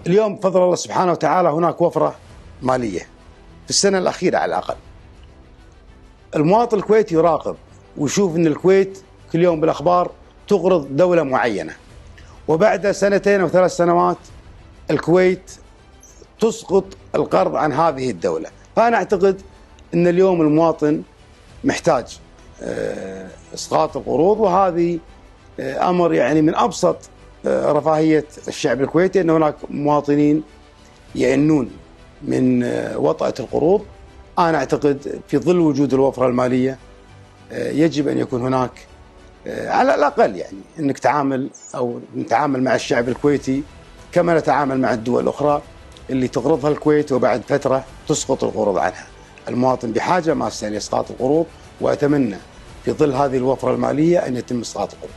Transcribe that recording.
اليوم بفضل الله سبحانه وتعالى هناك وفرة مالية في السنة الأخيرة على الأقل. المواطن الكويتي يراقب ويشوف أن الكويت كل يوم بالأخبار تقرض دولة معينة، وبعد سنتين أو 3 سنوات الكويت تسقط القرض عن هذه الدولة. فأنا أعتقد أن اليوم المواطن محتاج إسقاط القروض، وهذه أمر يعني من أبسط رفاهية الشعب الكويتي، أن هناك مواطنين يئنون من وطأة القروض. أنا أعتقد في ظل وجود الوفرة المالية يجب أن يكون هناك على الأقل يعني أنك تعامل أو نتعامل مع الشعب الكويتي كما نتعامل مع الدول الأخرى اللي تقرضها الكويت وبعد فترة تسقط القروض عنها. المواطن بحاجة ماسة لإسقاط القروض، وأتمنى في ظل هذه الوفرة المالية أن يتم إسقاط القروض.